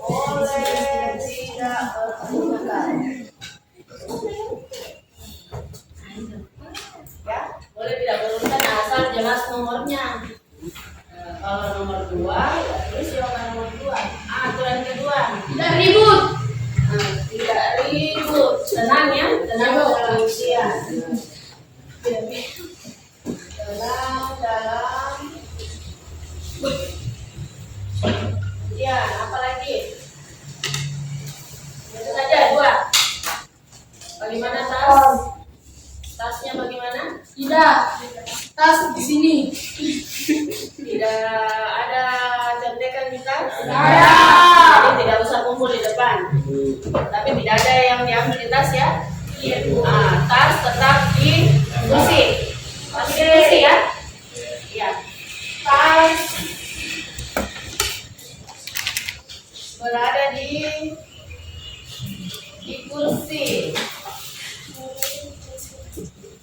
boleh tidak menggunakan. Ya, boleh tidak menggunakan asal jelas nomornya. Kalau nomor 2, ya tulis jawaban nomor 2. Aturan kedua, Tidak ribut. tidak ribut, tenang ya, tenang dalam ujian. Tenang dalam ujian. Apa lagi? Itu saja 2. Bagaimana tas? Tasnya bagaimana? Tidak. Tas di sini. Tidak ada contekan di tas? Tidak ada. Jadi tidak usah kumpul di depan. Tapi tidak ada yang diambil di tas ya? Iya. Tas tetap di kursi. Masih di kursi ya? Iya. Tas berada di kursi.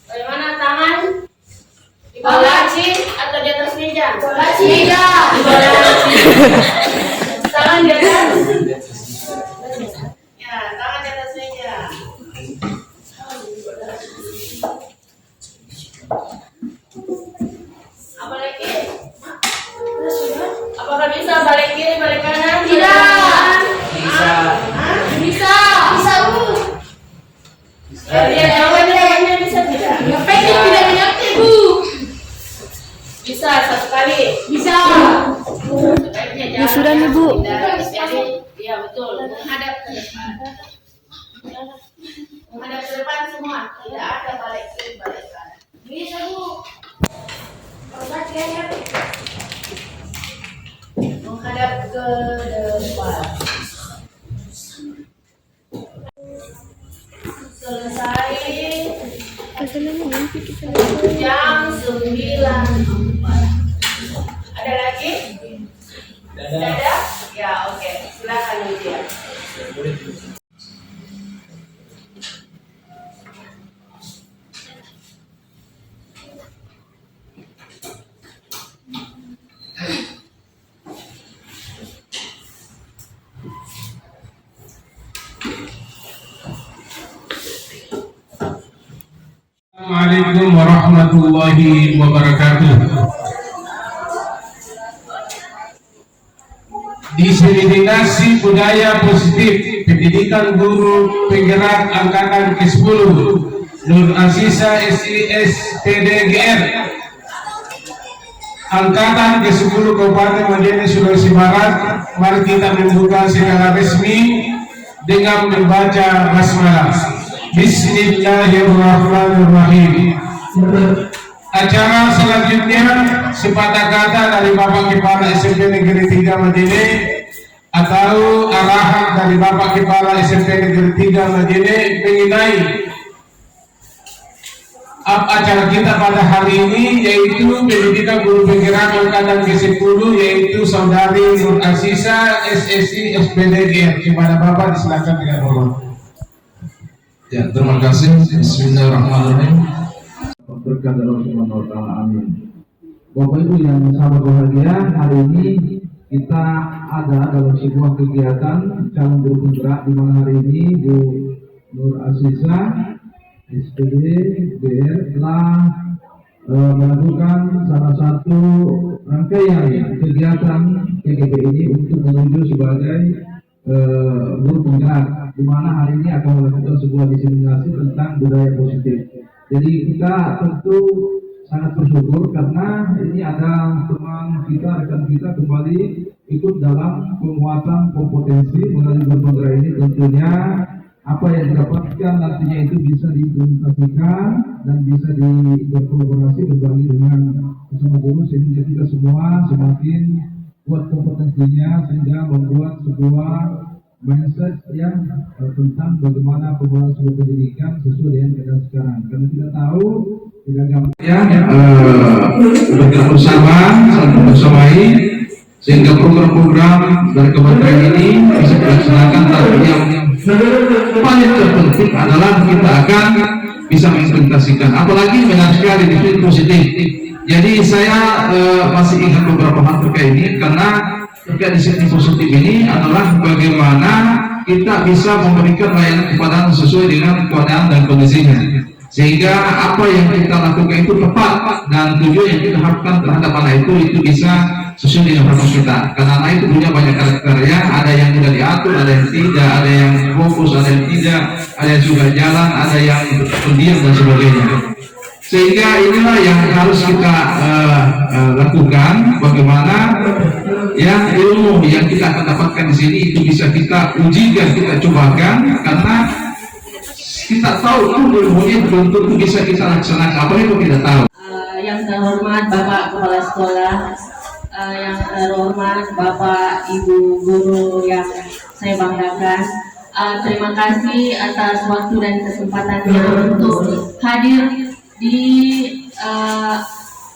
Bagaimana tangan? Di bawah laci atau di atas meja? Di bawah laci. Meja. Di bawah laci. Tangan di atas. Ya, tangan di atas meja. Apa lagi? Apakah bisa balik kiri, balik kanan? Tidak. Bisa. Bisa. Bisa, Bu. Dia jawabannya bisa tidak? Yang pendek tidak mengerti, Bu. Bisa satu kali. Bisa. Ya sudah nih, Bu. Iya betul. Menghadap ke depan. Menghadap ke depan semua. Tidak ada balik kiri balik kanan. Bisa, Bu. Menghadap ke depan. Selesai jam 9.04. Ada lagi? Tidak ada? Ya oke. Silakan ujian. Assalamualaikum warahmatullahi wabarakatuh. Diseminasi budaya positif pendidikan guru penggerak angkatan ke-10 Nur Aziza SIS PDGR angkatan ke-10 Kabupaten Majene Sulawesi Barat. Mari kita membuka secara resmi dengan membaca basmalah. Bismillahirrahmanirrahim. Acara selanjutnya sepatah kata dari Bapak Kepala SMP Negeri 3 Majene atau arahan dari Bapak Kepala SMP Negeri 3 Majene mengenai acara kita pada hari ini, yaitu pendidikan guru penggerak angkatan ke-10, yaitu Saudari Nur Aziza SSI SPDGR. Kepada Bapak disilakan dengan hormat. Ya, terima kasih. Bismillahirrahmanirrahim. Berkat Allah Subhanahu wa taala. Amin. Bapak Ibu yang sangat berbahagia, hari ini kita ada dalam sebuah kegiatan calon guru penggerak, di mana hari ini Bu Nur Aziza SPD BR telah melakukan salah satu rangkaian kegiatan PGB ini untuk menuju sebagai guru penggerak, di mana hari ini akan melakukan sebuah diseminasi tentang budaya positif. Jadi kita tentu sangat bersyukur karena ini ada teman kita, rekan kita kembali ikut dalam penguatan kompetensi melalui guru penggerak ini. Tentunya apa yang didapatkan nantinya itu bisa diimplementasikan dan bisa berkolaborasi berbagi dengan bersama guru, sehingga kita semua semakin kuat kompetensinya, sehingga membuat sebuah mindset yang tentang bagaimana pembangunan sebuah pendidikan sesuai dengan keadaan sekarang. Karena kita tahu tidak gampang bergerak bersama, saling bersamai, sehingga program-program dari kementerian ini bisa dilaksanakan. Tapi yang paling terpenting adalah kita akan bisa mengimplementasikan, apalagi benar sekali di positif. Jadi saya masih ingat beberapa hal terkait ini, karena Inisiatif positif ini adalah bagaimana kita bisa memberikan layanan kepada anak sesuai dengan keadaan dan kondisinya, sehingga apa yang kita lakukan itu tepat dan tujuan yang kita harapkan terhadap anak itu bisa sesuai dengan harapan kita. Karena anak itu punya banyak karakternya, ada yang tidak diatur, ada yang tidak, ada yang fokus, ada yang tidak, ada yang suka jalan, ada yang pendiam dan sebagainya. Sehingga inilah yang harus kita lakukan, bagaimana yang ilmu yang kita akan dapatkan di sini itu bisa kita ujikan, kita cobakan, karena kita tahu ilmunya belum tentu bisa kita laksanakan, apa itu kita tahu. Yang terhormat Bapak Kepala Sekolah, yang terhormat Bapak Ibu Guru yang saya banggakan, terima kasih atas waktu dan kesempatannya untuk hadir di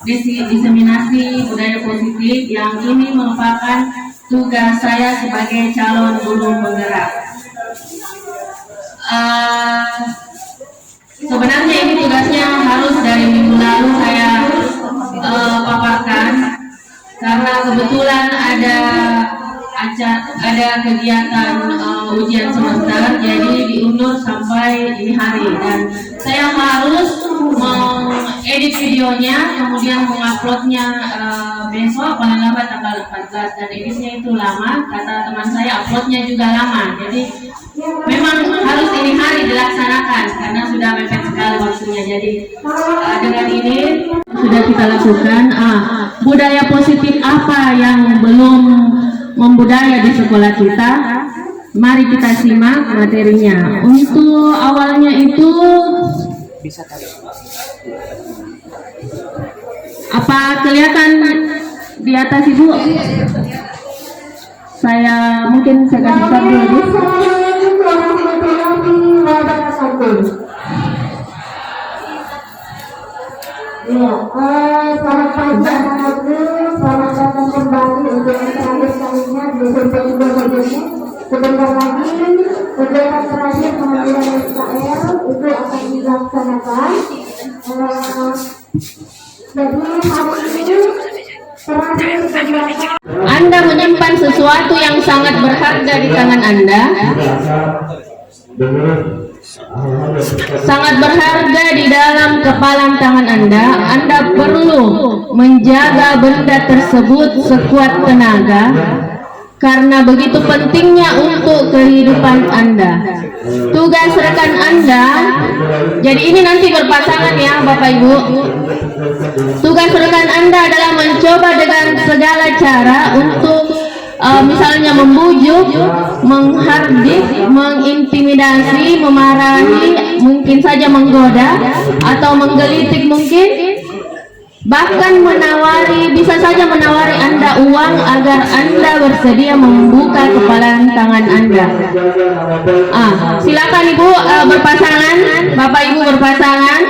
diseminasi budaya positif yang ini merupakan tugas saya sebagai calon guru penggerak. Sebenarnya ini tugasnya harus dari minggu lalu saya paparkan, karena kebetulan ada kegiatan ujian semester, jadi diundur sampai ini hari, dan saya harus mengedit videonya, kemudian menguploadnya besok paling lambat tanggal 14, dan editnya itu lama, kata teman saya uploadnya juga lama, jadi memang harus ini hari dilaksanakan karena sudah mepet sekali waktunya. Jadi dengan ini sudah kita lakukan. Budaya positif apa yang belum membudaya di sekolah kita? Mari kita simak materinya. Untuk awalnya itu apa kelihatan di atas Ibu? Saya mungkin saya kasih tahu dulu. Selamat pagi anak-anakku, selamat datang kembali untuk yang terakhir kalinya di SMP 3 Bojone. Sebentar lagi kegiatan terakhir pengambilan SKL itu akan dilaksanakan. Jadi hari ini terakhir Anda menyimpan sesuatu yang sangat berharga di tangan Anda, sangat berharga di dalam kepalan tangan Anda. Anda perlu menjaga benda tersebut sekuat tenaga, karena begitu pentingnya untuk kehidupan Anda. Tugas rekan Anda, jadi ini nanti berpasangan ya Bapak Ibu. Tugas rekan Anda adalah mencoba dengan segala cara untuk misalnya membujuk, menghardik, mengintimidasi, memarahi, mungkin saja menggoda atau menggelitik mungkin, bahkan menawari, bisa saja menawari Anda uang agar Anda bersedia membuka kepalan tangan Anda. Silakan Ibu berpasangan, Bapak Ibu berpasangan.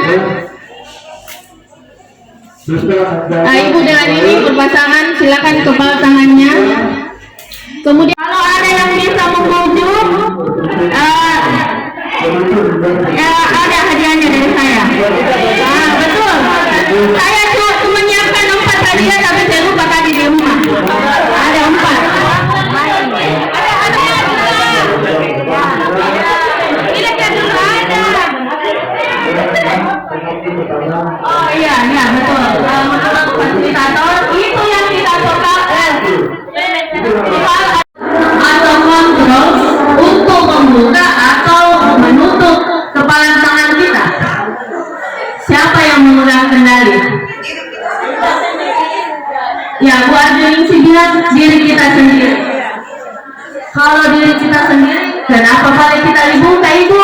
Ibu dengan ini berpasangan, silakan kepala tangannya. Kemudian kalau ada yang bisa membujuk, ya ada hadiahnya dari saya. Betul. Saya cuma menyiapkan 4 hadiah, tapi saya lupa tadi di rumah. Ada 4. Ada hadiah juga. Ini kan dulu ada. Oh iya, betul. Menurut fasilitator itu yang kita totalkan. Atau kontrol untuk membuka atau menutup kepalan tangan kita. Siapa yang memegang kendali? Ya, Bu Arjuningsi bilang diri kita sendiri. Kalau diri kita sendiri, kenapa kali kita dibuka Ibu?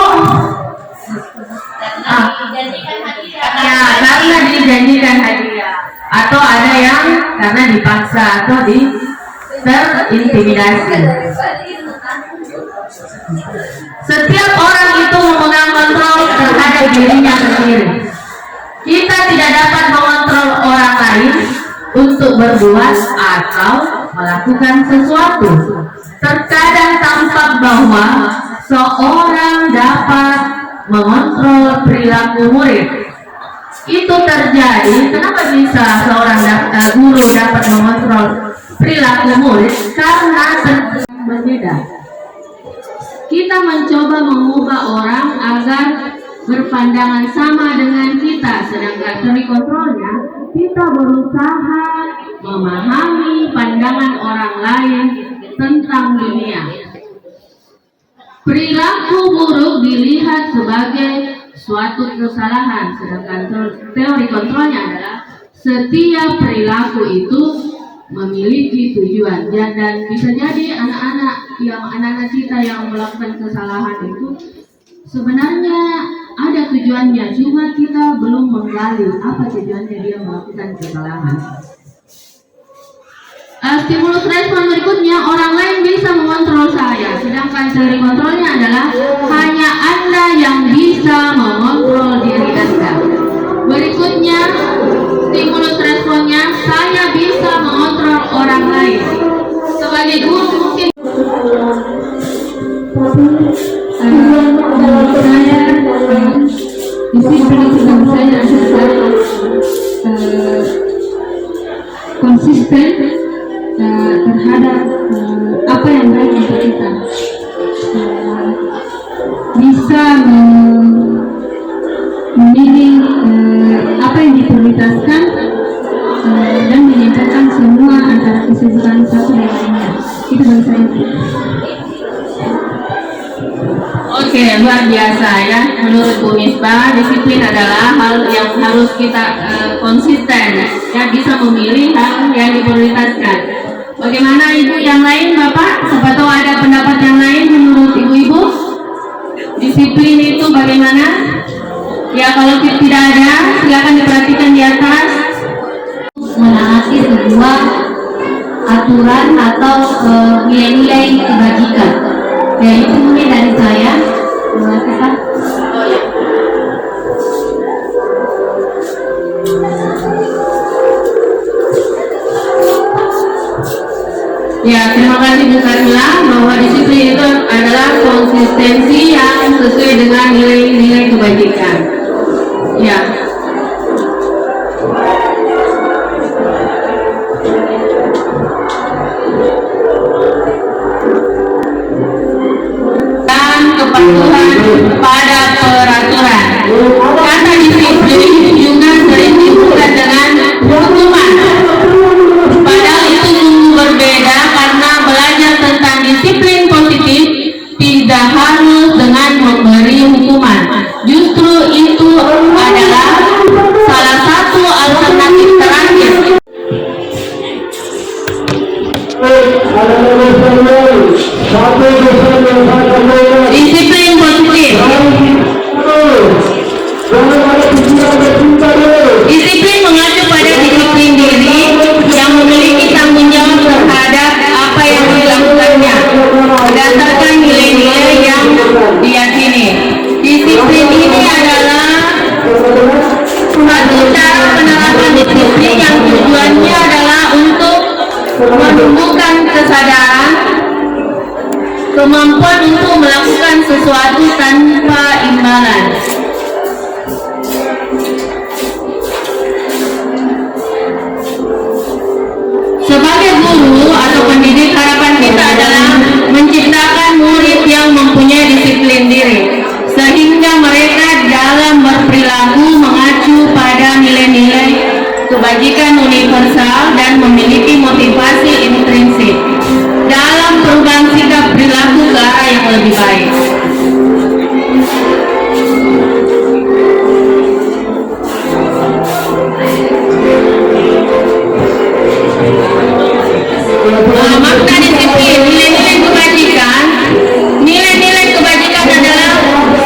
Ya, karena dijanjikan hadiah. Atau ada yang karena dipaksa atau terintimidasi. Setiap orang itu memegang kontrol terhadap dirinya sendiri. Kita tidak dapat mengontrol orang lain untuk berbuat atau melakukan sesuatu. Terkadang tampak bahwa seorang dapat mengontrol perilaku murid. Itu terjadi, kenapa bisa seorang guru dapat mengontrol perilaku murid? karena berbeda. Kita mencoba mengubah orang agar berpandangan sama dengan kita, sedangkan teori kontrolnya kita berusaha memahami pandangan orang lain tentang dunia. Perilaku buruk dilihat sebagai suatu kesalahan, sedangkan teori kontrolnya adalah setiap perilaku itu memiliki tujuan. Dan bisa jadi anak-anak kita yang melakukan kesalahan itu sebenarnya ada tujuannya, cuma kita belum menggali apa tujuannya dia melakukan kesalahan. Stimulus respon berikutnya, orang lain bisa mengontrol saya, sedangkan teori kontrolnya adalah hanya Anda yang bisa mengontrol diri Anda. Berikutnya, stimulus responnya, saya bisa mengontrol orang lain. Sebagai guru mungkin saya disiplin sedang saya adalah konsisten terhadap apa yang baik untuk kita, bisa memilih apa yang diprioritaskan dan menyempurnakan semua antara kesibukan satu dan lainnya. Itu bagi saya. Oke, luar biasa ya. Menurut Bu Misbah, disiplin adalah hal yang harus kita konsisten ya, bisa memilih hal yang diprioritaskan. Bagaimana ibu yang lain, Bapak? Siapa tahu ada pendapat yang lain menurut ibu-ibu? Disiplin itu bagaimana? Ya, kalau tidak ada, silakan diperhatikan di atas. Menaati sebuah aturan atau nilai-nilai kebajikan. Ya, itu mungkin dari saya. Terima kasih. Ya, terima kasih Bu Karmila, bahwa disiplin itu adalah konsistensi yang sesuai dengan nilai-nilai kebajikan. Ya. Dan kepatuhan pada peraturan. Kata disiplin juga sering disebut dengan hukuman. Padahal itu sungguh berbeda, karena belajar tentang disiplin positif tidak harus dengan memberi hukuman. Justru itu adalah salah satu alternatif terakhir. Disiplin positif. Disiplin mengacu pada disiplin diri yang memiliki tanggung jawab terhadap apa yang dilakukannya berdasarkan nilai-nilai yang diyakini. Disiplin ini adalah satu cara penerapan disiplin yang tujuannya adalah untuk menumbuhkan kesadaran, kemampuan untuk melakukan sesuatu tanpa imbalan. Sebagai guru atau pendidik, harapan kita adalah menciptakan murid yang mempunyai disiplin diri, sehingga mereka dalam berperilaku mengacu pada nilai-nilai kebajikan universal dan memiliki motivasi intrinsik dalam perubahan sikap perilaku ke arah yang lebih baik. Makna disiplin, nilai-nilai kebajikan. Nilai-nilai kebajikan adalah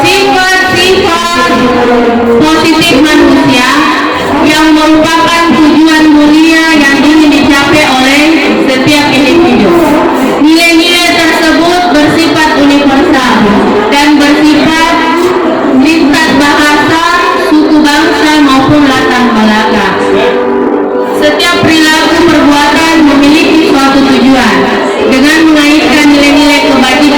sifat-sifat positif manusia yang merupakan tujuan mulia yang ingin dicapai oleh setiap individu. Nilai-nilai tersebut bersifat universal dan bersifat lintas bahasa, suku bangsa maupun latar belakang. Setiap perilaku perbuatan memiliki suatu tujuan. Dengan mengaitkan nilai-nilai kebajikan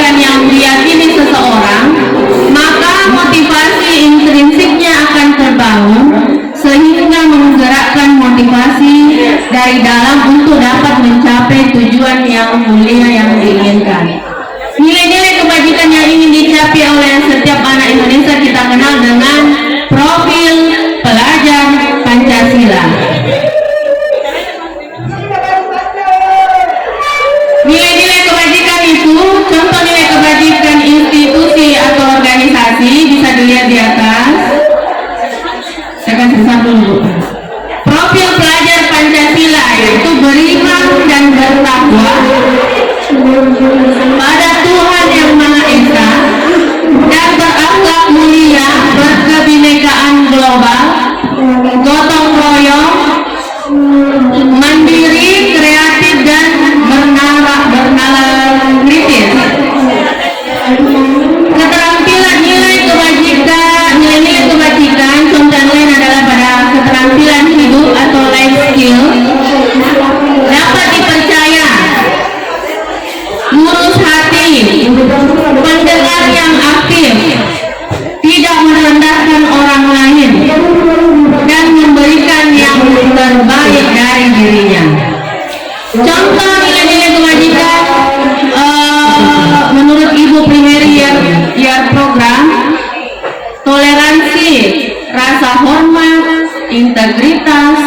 tujuan yang mulia yang diinginkan. Nilai-nilai kebajikan yang ingin dicapai oleh setiap anak Indonesia kita kenal dengan profil pelajar Pancasila. Nilai-nilai kebajikan itu, contoh nilai kebajikan institusi atau organisasi bisa dilihat di atas. Saya akan tuliskan dulu. Profil pelajar Pancasila yaitu beriman dan bertakwa pada Tuhan Yang Maha Esa dan berakhlak mulia, berkebinekaan global, gotong royong, mandiri, kreatif dan bernalar kritis. Keterampilan nilai-nilai kebajikan contoh lain adalah pada keterampilan hidup atau life skill, dapat dipercaya, ngurus hati, pendengar yang aktif, tidak merendahkan orang lain, dan memberikan yang terbaik dari dirinya. Contoh nilai-nilai kebajikan menurut Ibu Primary Year Program: toleransi, rasa hormat, integritas,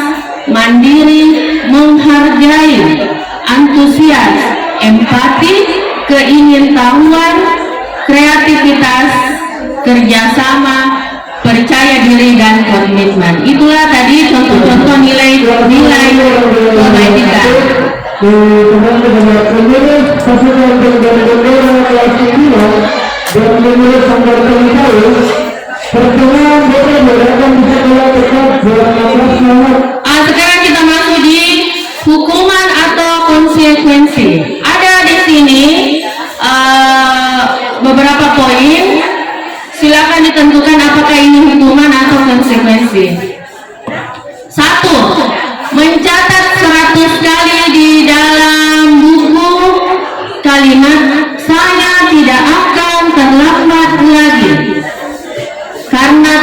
mandiri, menghargai, antusias, empati, keingintahuan, kreativitas, kerjasama, percaya diri dan komitmen. Itulah tadi contoh-contoh nilai-nilai kebajikan. Sekarang kita masuk di hukuman atau konsekuensi. Ada di sini beberapa poin. Silakan ditentukan apakah ini hukuman atau konsekuensi. 1. Mencatat 100 kali di dalam buku kalimat "saya tidak akan terlambat lagi". Karena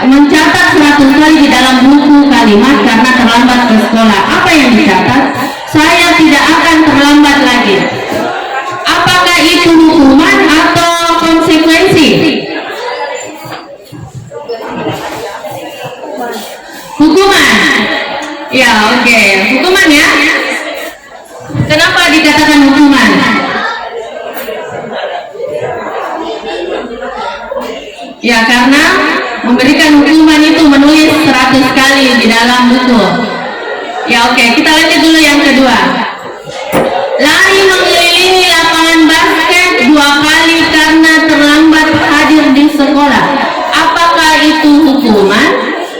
mencatat 100 kali di dalam buku kalimat karena terlambat ke sekolah. Apa yang dicatat? Saya tidak akan terlambat lagi. Apakah itu hukuman atau konsekuensi? Hukuman. Ya, oke. Hukuman ya. Kenapa dikatakan hukuman? Ya, karena memberikan hukuman itu menulis 100 kali di dalam buku. Ya, oke. Kita lanjut dulu yang kedua. Lari mengelilingi lapangan basket 2 kali karena terlambat hadir di sekolah. Apakah itu hukuman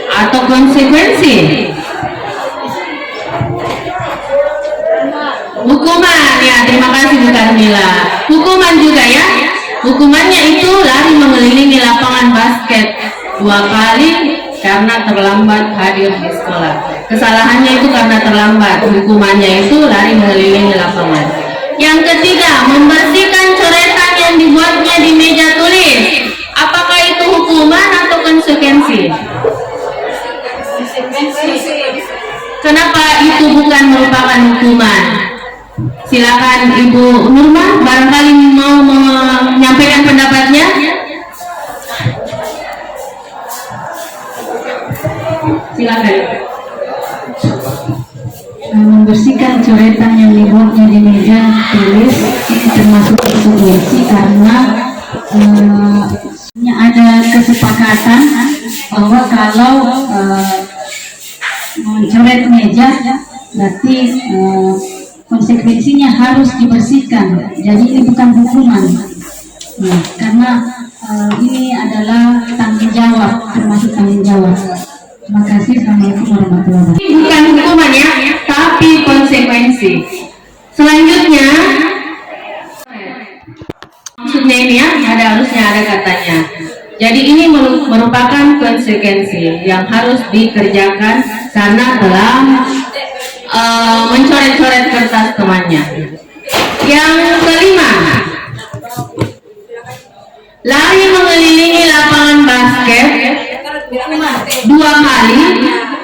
atau konsekuensi? Hukuman, ya, terima kasih Bu Carmila. Hukuman juga ya. Hukumannya itu lari mengelilingi lapangan basket 2 kali karena terlambat hadir di sekolah. Kesalahannya itu karena terlambat. Hukumannya itu lari mengelilingi lapangan. Yang ketiga, membersihkan coretan yang dibuatnya di meja tulis. Apakah itu hukuman atau konsekuensi? Kenapa itu bukan merupakan hukuman? Silakan Ibu Nurma, barangkali mau menyampaikan pendapatnya. Silakan. Membersihkan coretan yang dibuatnya di meja tulis ini termasuk konsekuensi karena ada kesepakatan bahwa kalau mencoret meja berarti konsekuensinya harus dibersihkan. Jadi ini bukan hukuman, karena ini adalah tanggung jawab, termasuk tanggung jawab. Terima kasih. Assalamualaikum warahmatullahi wabarakatuh. Ini bukan hukuman ya, tapi konsekuensi. Selanjutnya, maksudnya ini ya, harusnya ada katanya. Jadi ini merupakan konsekuensi yang harus dikerjakan karena telah mencoret-coret kertas temannya. Yang kelima, lari mengelilingi lapangan basket 2 kali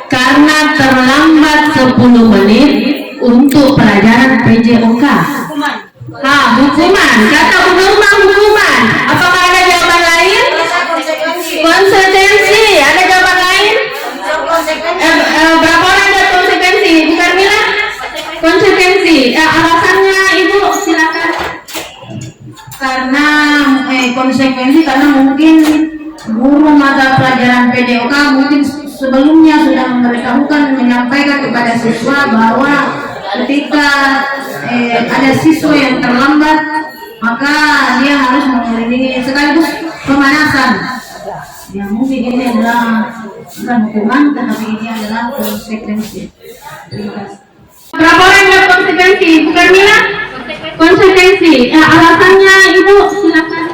karena terlambat 10 menit untuk untuk pelajaran PJOK? Hukuman. Hukuman. Kata Bu Nurma hukuman. Apakah ada jawaban lain? Konsekuensi. Ada jawaban lain? Berapa orang ada konsekuensi? Bu Carmila? Konsekuensi. Alasannya Ibu silakan. Karena konsekuensi karena mungkin guru mata pelajaran PJOK mungkin sebelumnya sudah memberitahukan menyampaikan kepada siswa bahwa ketika ada siswa yang terlambat maka dia harus mengiringi sekaligus pemanasan. Ya mungkin ini adalah bukan hukuman tetapi ini adalah konsekuensi. Terima kasih. Berapa orang ada konsekuensi? Bu Carmila? Konsekuensi. Alasannya Ibu silakan.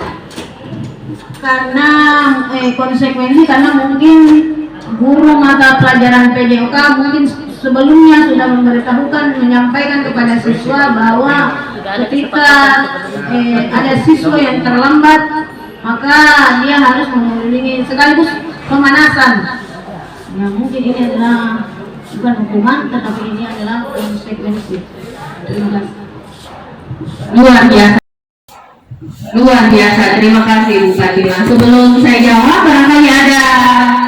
Karena konsekuensi karena mungkin guru mata pelajaran PJOK mungkin sebelumnya sudah memberitahukan menyampaikan kepada siswa bahwa ketika ada siswa yang terlambat maka dia harus mengiringi sekaligus pemanasan. Ya mungkin ini adalah bukan hukuman tetapi ini adalah konsekuensi. Terima kasih. Luar biasa. Luar biasa. Terima kasih Bu Fatima. Sebelum saya jawab, barangkali ada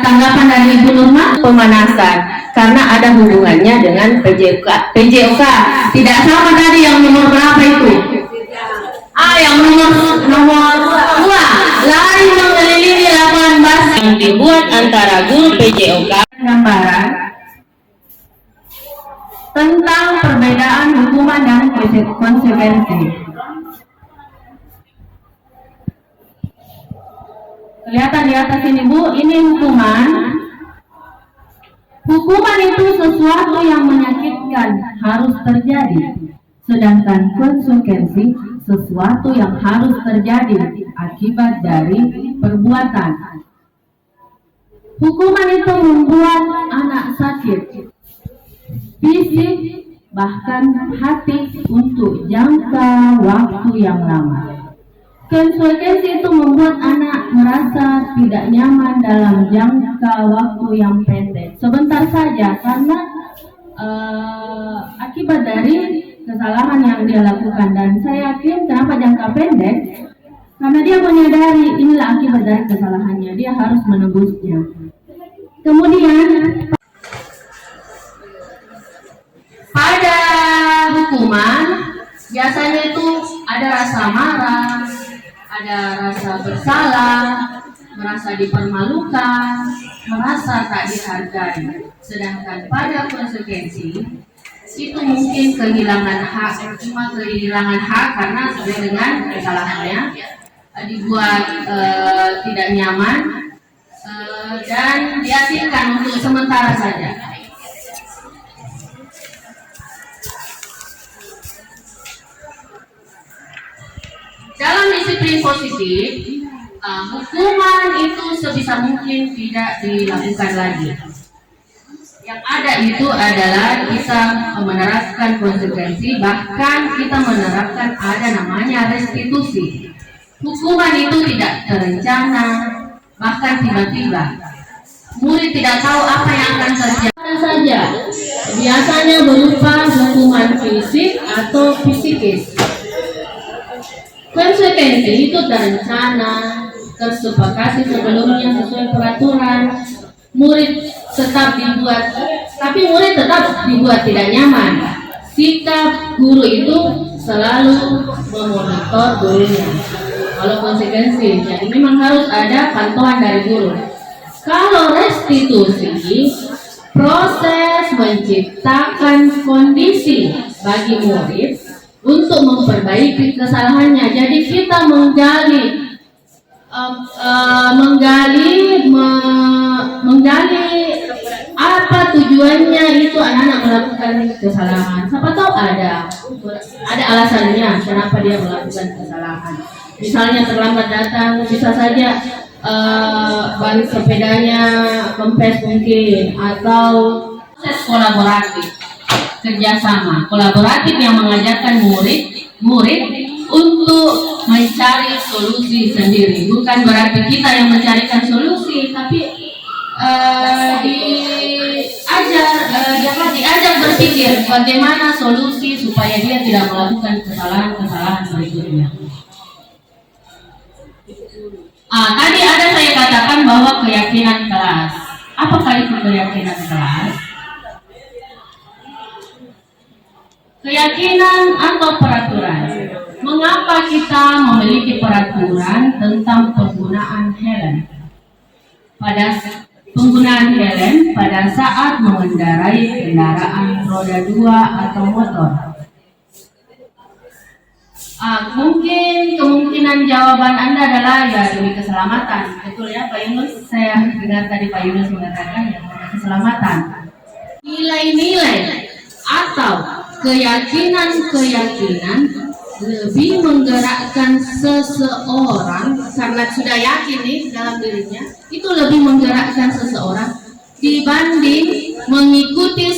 tanggapan dari Ibu Nurma? Pemanasan. Karena ada hubungannya dengan PJOK. Tidak sama tadi yang nomor berapa itu? Yang nomor 2. Lari mengelilingi lapangan basket yang dibuat antara guru PJOK. Gambaran tentang perbedaan hukuman dan konsekuensi. Kelihatan di atas ini Bu, ini hukuman. Hukuman itu sesuatu yang menyakitkan, harus terjadi. Sedangkan konsekuensi sesuatu yang harus terjadi akibat dari perbuatan. Hukuman itu membuat anak sakit, fisik, bahkan hati untuk jangka waktu yang lama. Konsekuensi itu membuat anak merasa tidak nyaman dalam jangka waktu yang pendek. Sebentar saja karena akibat dari kesalahan yang dia lakukan. Dan saya yakin kenapa jangka pendek? Karena dia menyadari inilah akibat dari kesalahannya. Dia harus menebusnya. Kemudian pada hukuman biasanya itu ada rasa marah, ada rasa bersalah, merasa dipermalukan, merasa tak dihargai. Sedangkan pada konsekuensi itu mungkin kehilangan hak karena sesuai dengan kesalahannya dibuat tidak nyaman dan diasingkan untuk sementara saja. Dalam disiplin positif, hukuman itu sebisa mungkin tidak dilakukan lagi. Yang ada itu adalah kita menerapkan konsekuensi, bahkan kita menerapkan ada namanya restitusi. Hukuman itu tidak terencana, bahkan tiba-tiba. Murid tidak tahu apa yang akan terjadi. Mana saja, biasanya berupa hukuman fisik atau psikis. Konsekuensi itu terencana, tersepakati sebelumnya sesuai peraturan. Murid tetap dibuat, tapi murid tetap dibuat tidak nyaman. Sikap guru itu selalu memonitor gurunya. Kalau konsekuensi, jadi memang harus ada pantauan dari guru. Kalau restitusi, proses menciptakan kondisi bagi murid untuk memperbaiki kesalahannya. Jadi kita menggali apa tujuannya itu anak-anak melakukan kesalahan. Siapa tahu ada alasannya kenapa dia melakukan kesalahan. Misalnya terlambat datang, bisa saja ban sepedanya kempes mungkin, atau proses kolaboratif, kerjasama kolaboratif yang mengajarkan murid untuk mencari solusi sendiri. Bukan berarti kita yang mencarikan solusi, tapi diajar diajak berpikir bagaimana solusi supaya dia tidak melakukan kesalahan-kesalahan berikutnya. Tadi ada saya katakan bahwa keyakinan kelas. Apakah itu keyakinan kelas? Keyakinan atau peraturan. Mengapa kita memiliki peraturan tentang penggunaan helm? Pada saat mengendarai kendaraan roda 2 atau motor. Mungkin kemungkinan jawaban Anda adalah ya demi keselamatan. Betul ya Pak Yunus? Saya dengar tadi Pak Yunus mengatakan ya karena keselamatan. Nilai-nilai atau keyakinan-keyakinan lebih menggerakkan seseorang karena sudah yakin nih dalam dirinya, itu lebih menggerakkan seseorang dibanding mengikuti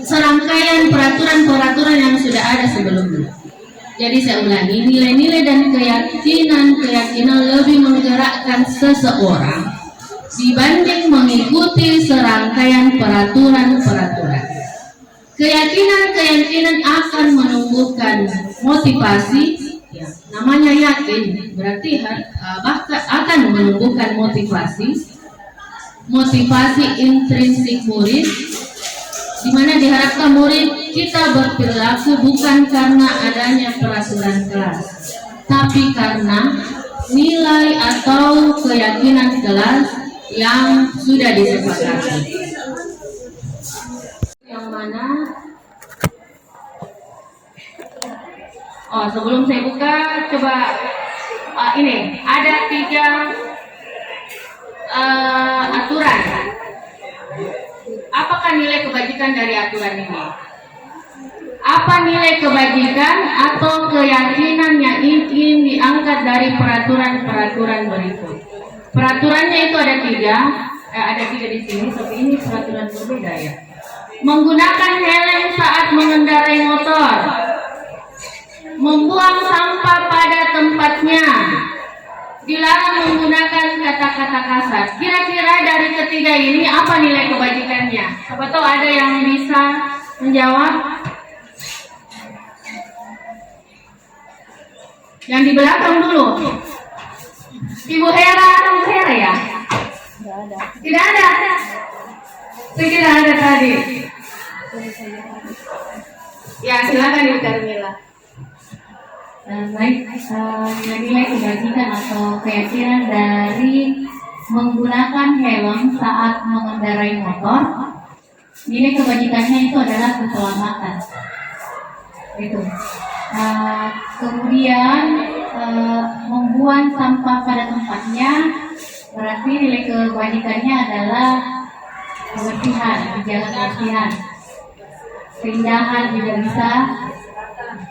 serangkaian peraturan-peraturan yang sudah ada sebelumnya. Jadi saya ulangi, nilai-nilai dan keyakinan-keyakinan lebih menggerakkan seseorang dibanding mengikuti serangkaian peraturan-peraturan. Keyakinan-keyakinan akan menumbuhkan motivasi, ya, namanya yakin, berarti bahkan akan menumbuhkan motivasi intrinsik murid, di mana diharapkan murid kita berperilaku bukan karena adanya peraturan kelas, tapi karena nilai atau keyakinan kelas yang sudah disepakati. Yang mana? Sebelum saya buka, coba ini ada 3 aturan. Apakah nilai kebajikan dari aturan ini? Apa nilai kebajikan atau keyakinan yang ingin diangkat dari peraturan-peraturan berikut? Peraturannya itu ada 3 di sini, tapi ini peraturan berbeda ya. Menggunakan helm saat mengendarai motor, membuang sampah pada tempatnya, dilarang menggunakan kata-kata kasar. Kira-kira dari ketiga ini apa nilai kebajikannya? Siapa tahu ada yang bisa menjawab? Yang di belakang dulu. Ibu Hera atau Bu Hera ya? Tidak ada. Saya kira ada tadi. Ya, silakan Ibu Carmila. Baik, nilai kebajikan atau keyakinan dari menggunakan helm saat mengendarai motor, nilai kebajikannya itu adalah keselamatan. Itu. Kemudian membuang sampah pada tempatnya, berarti nilai kebajikannya adalah kebersihan, menjaga kebersihan. Keindahan juga bisa,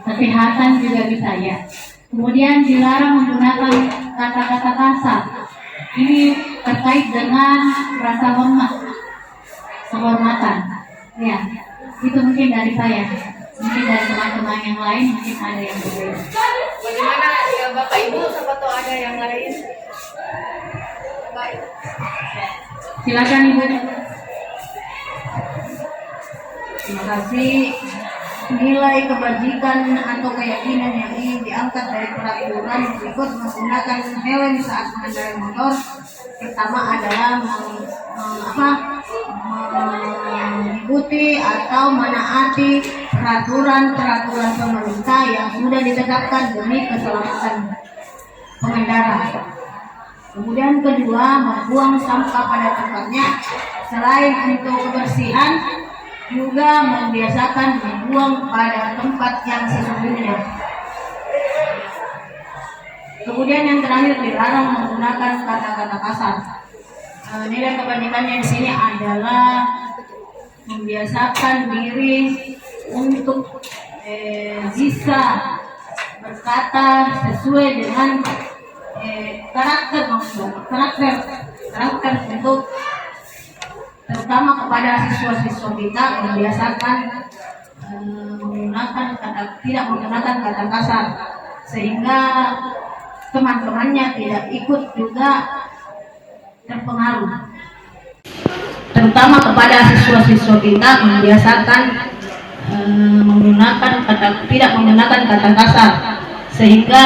kesehatan juga bisa ya. Kemudian dilarang menggunakan kata-kata kasar. Ini terkait dengan rasa hormat, kehormatan. Ya, itu mungkin dari saya. Mungkin dari teman-teman yang lain mungkin ada yang berbeda. Bagaimana ya Bapak Ibu? Siapa tahu ada yang lain? Baik. Silakan Ibu. Terima kasih. Nilai kebajikan atau keyakinan yang ingin diangkat dari peraturan berikut: menggunakan helm saat mengendarai motor. Pertama adalah mengikuti atau menaati peraturan-peraturan pemerintah yang sudah ditetapkan demi keselamatan pengendara. Kemudian kedua, membuang sampah pada tempatnya. Selain untuk kebersihan, juga membiasakan membuang pada tempat yang sesungguhnya. Kemudian yang terakhir, dilarang menggunakan kata-kata kasar. Nilai kebajikannya di sini adalah membiasakan diri untuk bisa berkata sesuai dengan karakter untuk terutama kepada siswa-siswa kita, membiasakan tidak menggunakan kata kasar sehingga teman-temannya tidak ikut juga terpengaruh. terutama kepada siswa-siswa kita membiasakan tidak menggunakan kata kasar, sehingga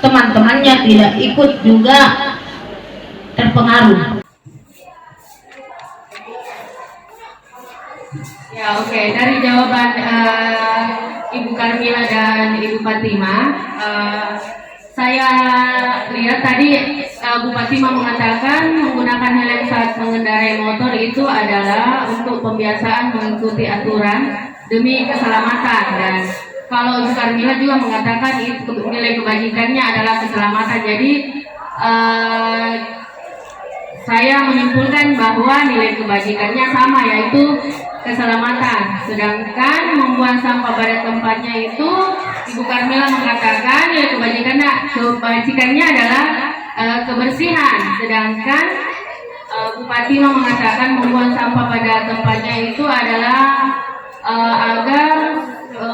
teman-temannya tidak ikut juga terpengaruh. Ya, oke. Dari jawaban Ibu Karmila dan Ibu Fatima, saya lihat tadi Bu Fatima mengatakan menggunakan helm saat mengendarai motor itu adalah untuk pembiasaan mengikuti aturan demi keselamatan, dan kalau Ibu Karmila juga mengatakan itu nilai kebajikannya adalah keselamatan. Jadi saya menyimpulkan bahwa nilai kebajikannya sama, yaitu keselamatan. Sedangkan membuang sampah pada tempatnya itu Ibu Karmila mengatakan nilai kebajikannya adalah kebersihan. Sedangkan Bu Fatima mengatakan membuang sampah pada tempatnya itu adalah agar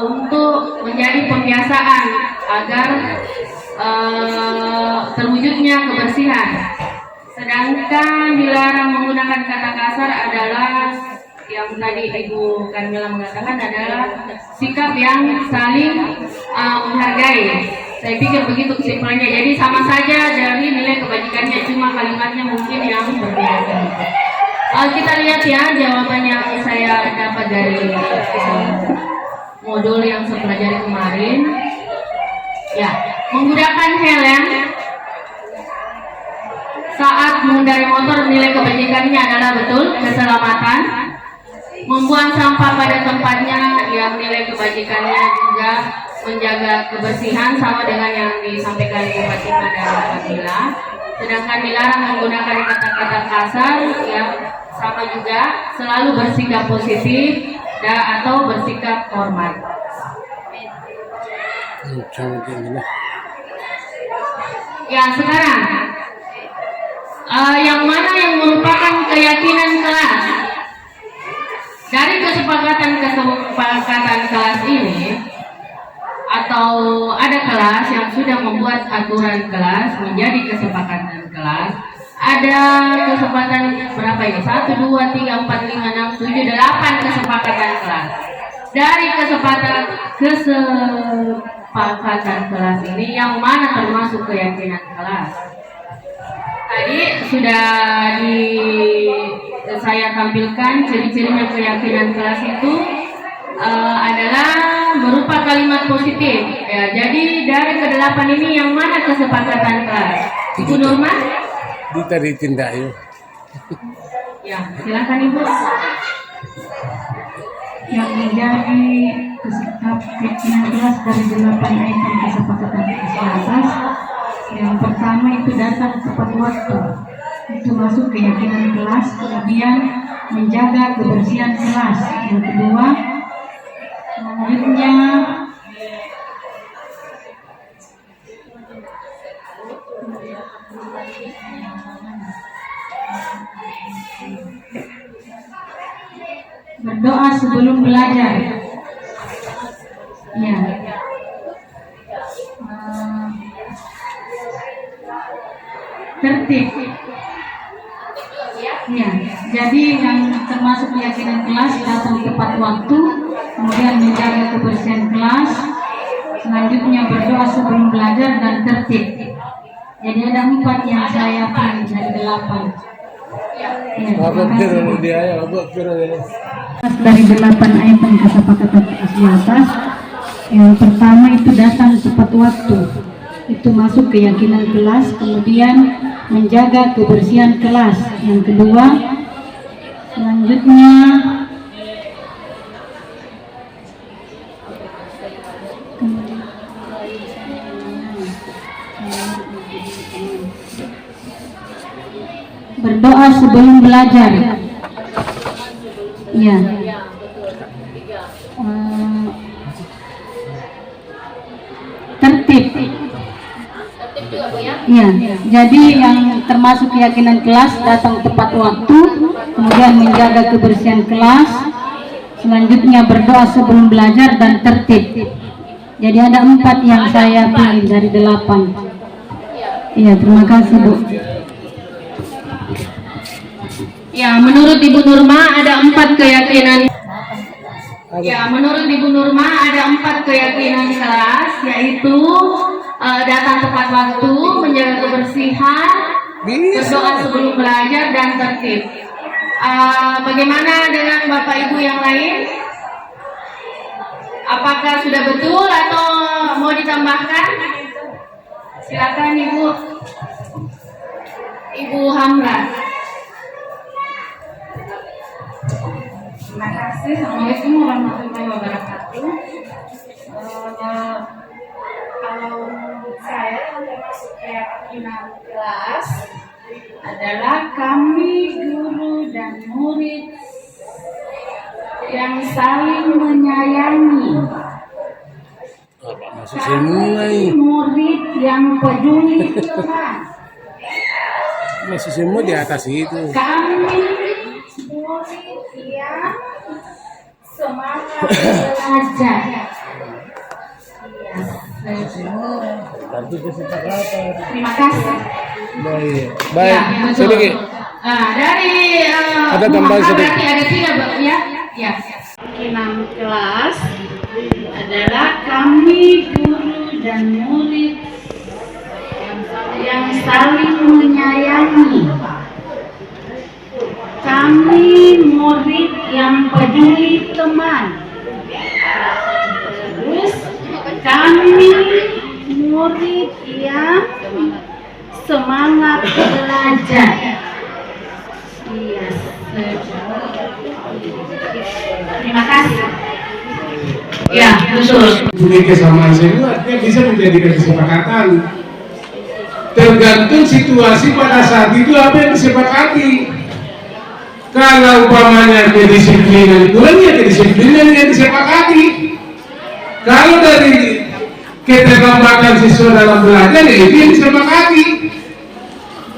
untuk menjadi pembiasaan agar terwujudnya kebersihan. Sedangkan dilarang menggunakan kata kasar adalah yang tadi Ibu Karmila mengatakan adalah sikap yang saling menghargai. Saya pikir begitu kesimpulannya. Jadi sama saja dari nilai kebajikannya, cuma kalimatnya mungkin yang berbeda. Kita lihat ya jawaban yang saya dapat dari modul yang saya pelajari kemarin. Ya, menggunakan helm saat mengendarai motor nilai kebajikannya adalah betul keselamatan. Membuang sampah pada tempatnya yang nilai kebajikannya juga menjaga kebersihan, sama dengan yang disampaikan Ibu Fatima dan Ibu Karmila. Sedangkan dilarang menggunakan kata-kata kasar, yang sama juga selalu bersikap positif atau bersikap hormat. Ya, sekarang yang mana yang merupakan keyakinan kelas? Dari kesepakatan kelas ini, atau ada kelas yang sudah membuat aturan kelas menjadi kesepakatan kelas, ada kesepakatan berapa ini? 1, 2, 3, 4, 5, 6, 7, 8 kesepakatan kelas. Dari kesepakatan kelas ini, yang mana termasuk keyakinan kelas? Tadi sudah saya tampilkan ciri-cirinya keyakinan kelas itu adalah berupa kalimat positif. Ya, jadi dari ke-8 ini yang mana kesepakatan kelas? Ibu Nurma? Dita ditindak yuk. Ya, silakan Ibu. Yang menjadi keyakinan kelas dari 8 item kesepakatan kelas di atas, yang pertama itu datang tepat waktu, itu masuk keyakinan kelas. Kemudian menjaga kebersihan kelas. Yang kedua, selanjutnya berdoa sebelum belajar. Ya. Tertib. Ya, jadi yang termasuk keyakinan kelas datang tepat waktu, kemudian menjaga kebersihan kelas, selanjutnya berdoa sebelum belajar, dan tertib. Jadi ada 4 yang saya pilih dari 8. Ya, dari 8 item kesepakatan kelas di atas, yang pertama itu datang tepat waktu, itu masuk keyakinan kelas. Kemudian menjaga kebersihan kelas. Yang kedua, selanjutnya berdoa sebelum belajar. Ya. Tertib. Ya, jadi yang termasuk keyakinan kelas datang tepat waktu, kemudian menjaga kebersihan kelas, selanjutnya berdoa sebelum belajar, dan tertib. Jadi ada 4 yang saya pilih dari 8. Iya, terima kasih Bu. Ya, menurut Ibu Nurma ada 4 keyakinan. Ya, menurut Ibu Nurma ada 4 keyakinan kelas, yaitu datang tepat waktu, menjaga kebersihan, berdoa sebelum belajar, dan tertib. Bagaimana dengan Bapak Ibu yang lain? Apakah sudah betul atau mau ditambahkan? Silakan Ibu Hamra. Terima kasih. Assalamualaikum warahmatullahi wabarakatuh. Kalau saya termasuk keyakinan kelas adalah kami guru dan murid yang saling menyayangi. Kami murid yang peduli teman. Masih semua di atas itu. Kami murid yang semangat belajar. Terima kasih. Baik. Ya, betul. Sedikit. Dari Ada tambahan sedikit. berarti ada 3 ya. Ya. Keyakinan kelas adalah kami guru dan murid yang saling menyayangi. Kami murid yang peduli teman. Terus kami murid yang semangat belajar. Iya. Terima kasih. Ya, betul. Punya kesamaan semua, artinya bisa menjadikan kesepakatan. Tergantung situasi pada saat itu apa yang disepakati. Kalau umpamanya kedisiplinan kurang, ya kedisiplinan yang disepakati. Kalau dari keterlambatan siswa dalam belajar, ya itu yang disepakati.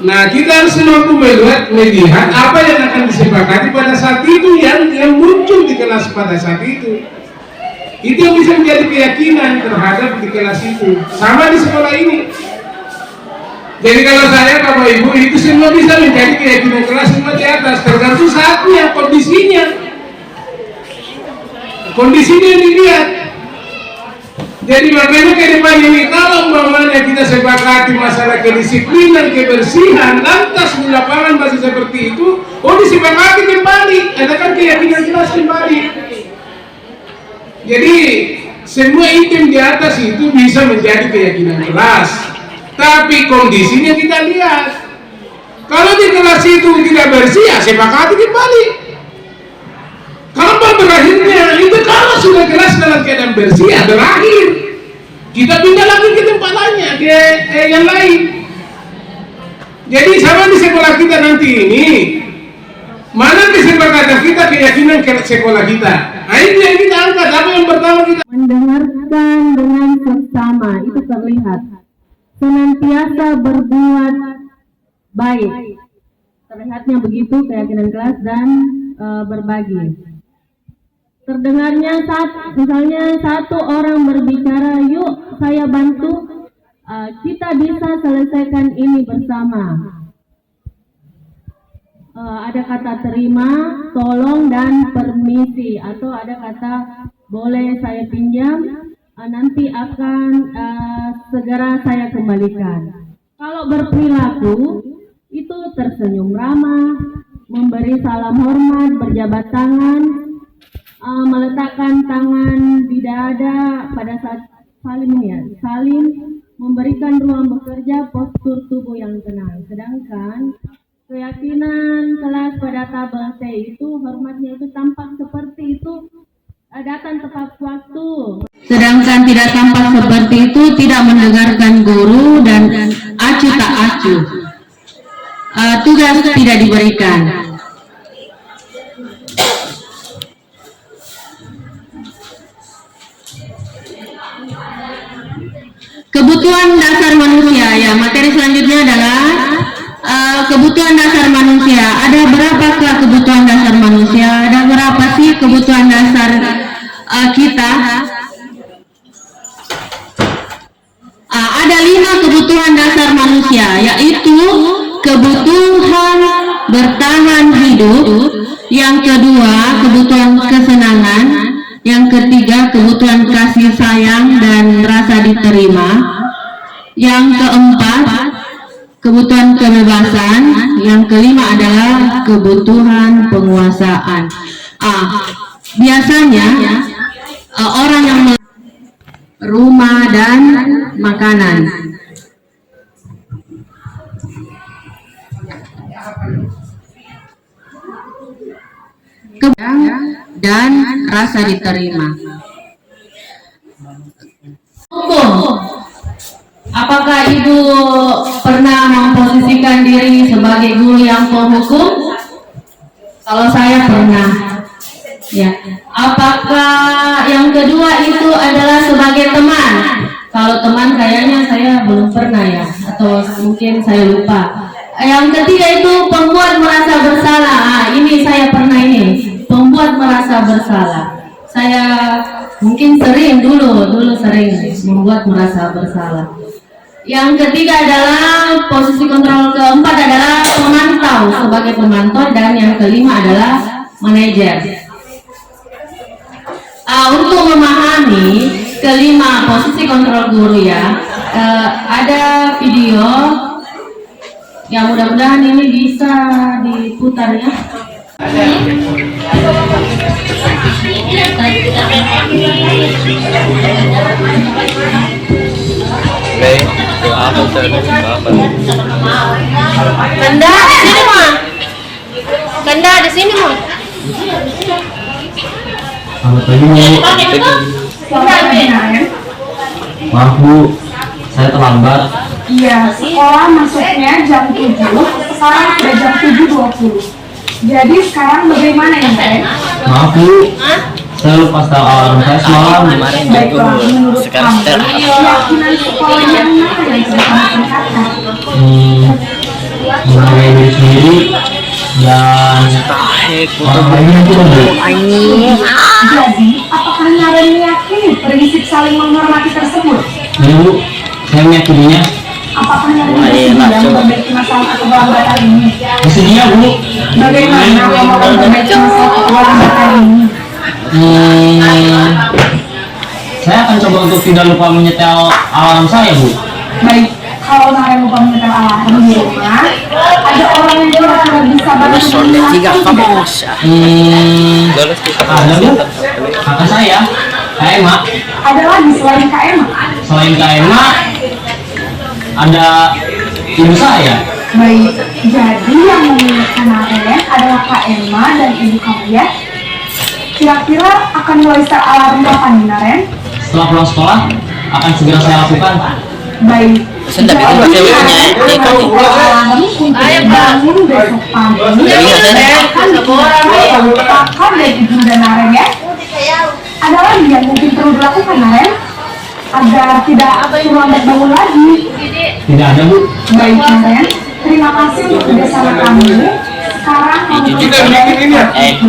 Nah, kita harus mampu melihat apa yang akan disepakati pada saat itu, yang muncul di kelas pada saat itu. Itu yang bisa menjadi keyakinan terhadap di kelas itu. Sama di sekolah ini. Jadi kalau saya, Bapak Ibu, itu semua bisa menjadi keyakinan kelas semua di atas, tergantung saatnya, kondisinya. Kondisinya yang dilihat. Jadi makanya ke depan ini, kalau umpamanya kita sepakati masalah kedisiplinan, kebersihan, lantas di lapangan masih seperti itu, disepakati kembali, ada kan keyakinan kelas kembali. Jadi semua item di atas itu bisa menjadi keyakinan kelas. Tapi kondisinya kita lihat. Kalau di kelas itu tidak bersih, ya sepakati kembali. Kapan berakhirnya? Itu kalau sudah kelas dalam keadaan bersih, ya berakhir. Kita pindah lagi ke tempat lainnya, ke yang lain. Jadi sama di sekolah kita nanti ini, mana kesepakatan kita, keyakinan ke sekolah kita. Nah itu yang kita angkat, apa yang pertama kita Mendengarkan dengan seksama, itu terlihat. Senantiasa berbuat baik. Terlihatnya begitu keyakinan kelas dan berbagi. Terdengarnya misalnya satu orang berbicara, yuk saya bantu, kita bisa selesaikan ini bersama. Ada kata terima, tolong, dan permisi, atau ada kata boleh saya pinjam, nanti akan segera saya kembalikan. Kalau berperilaku itu tersenyum ramah, memberi salam hormat, berjabat tangan, meletakkan tangan di dada pada saat saling memberikan ruang bekerja, postur tubuh yang tenang. Sedangkan keyakinan kelas pada tabel T itu hormatnya itu tampak seperti itu, datang tepat waktu. Sedangkan tidak tampak seperti itu, tidak mendengarkan guru dan acuh tak acuh. Tugas tidak diberikan. Kebutuhan dasar manusia, ya materi selanjutnya adalah kebutuhan dasar manusia. Ada berapakah kebutuhan dasar manusia? Ada berapa sih kebutuhan dasar kita? Ada 5 kebutuhan dasar manusia, yaitu kebutuhan bertahan hidup. Yang kedua, kebutuhan kesenangan. Yang ketiga, kebutuhan kasih sayang dan rasa diterima. Yang keempat, kebutuhan kebebasan. Yang kelima adalah kebutuhan penguasaan. Biasanya orang yang rumah dan makanan. Dan rasa diterima. Hukum. Apakah Ibu pernah memposisikan diri sebagai guru yang penghukum? Kalau saya pernah. Ya. Apakah yang kedua itu adalah sebagai teman? Kalau teman kayaknya saya belum pernah ya, atau mungkin saya lupa. Yang ketiga itu pembuat merasa bersalah. Ini saya pernah ini. Pembuat merasa bersalah. Saya mungkin sering dulu sering membuat merasa bersalah. Yang ketiga adalah posisi kontrol. Keempat adalah pemantau, sebagai pemantau. Dan yang kelima adalah manajer. Untuk memahami kelima posisi kontrol guru ya, ada video yang mudah-mudahan ini bisa diputar ya. Kanda di sini mah. Kanda di sini mah. Selamat pagi Bu. Maaf Bu, saya terlambat. Iya, sekolah masuknya jam 7, sekarang sudah jam 7.20. Jadi sekarang bagaimana ya, Mbak? Maaf Bu, saya lupa setel alarm saya semalam. Baiklah, menurut kamu, keyakinan sekolah yang mana yang sudah kamu tingkatkan? Menghargai diri sendiri dan orang lainnya juga Bu. Jadi, apakah Naren meyakini prinsip saling menghormati tersebut? Iya Bu, saya meyakininya. Apakah Naren bersedia memperbaiki masalah keterlambatan ini? Bersedia Bu. Bagaimana mau memperbaiki masalah keterlambatan ini? Saya akan coba untuk tidak lupa menyetel alarm saya Bu. Baik, kalau Naren lupa menyetel alarm di rumah, ada orang yang kira-kira bisa bantu mengingatkan tidak? Ada Bu, kakak saya, Kak Emma. Ada lagi selain Kak Emma? Selain Kak Emma, ada ibu saya. Baik, jadi yang mengingatkan Naren adalah Kak Emma dan ibu kamu ya? Kira-kira akan mulai start alarm kapan nih Naren? Setelah pulang sekolah, akan segera saya lakukan. Baik, jadi alarm untuk bangun besok pagi akan kakak dan ibu dan Naren ya? Ada lagi yang mungkin perlu dilakukan Naren? Agar tidak terlambat bangun lagi. Tidak ada Bu. Baik Naren, terima kasih untuk kerjasama kamu. Sekarang kamu ini ya? Baik Bu,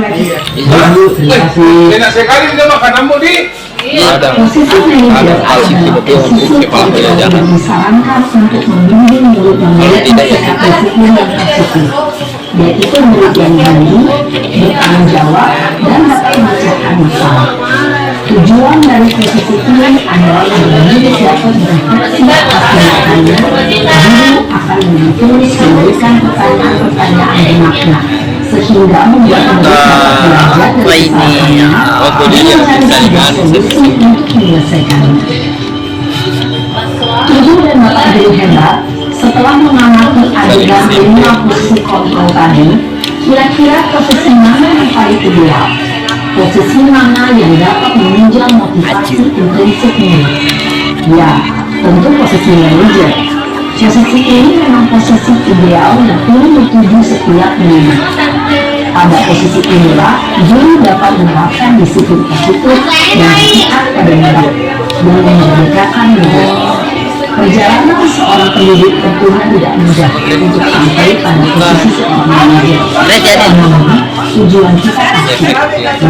terima kasih. Enak sekali dia makananmu di. posisi manajer adalah posisi yang disarankan untuk membimbing murid yang memiliki disiplin dan positif, yaitu murid yang berani, bertanggung jawab, dan dapat memecahkan masalah. Tujuan dari posisi ini adalah murid dapat berefleksi atas tindakannya. Guru akan menulis memberikan pertanyaan-pertanyaan bermakna, sehingga membuat murid dapat belajar dari kesalahannya dan mencari solusi untuk menyelesaikannya. Ibu dan Bapak guru hebat, setelah mengamati adegan 5 posisi kontrol tadi, kira-kira posisi mana yang paling ideal? Posisi mana yang dapat menunjang motivasi intrinsik murid? Ya, tentu posisi manajer. Posisi ini memang posisi ideal yang perlu dituju setiap murid. Pada posisi inilah, guru dapat menerapkan disiplin positif dan sehat pada murid dan memerdekakan murid. Perjalanan seorang pendidik tentunya tidak mudah untuk sampai pada posisi seorang manajer. Namun, tujuan kita pasti,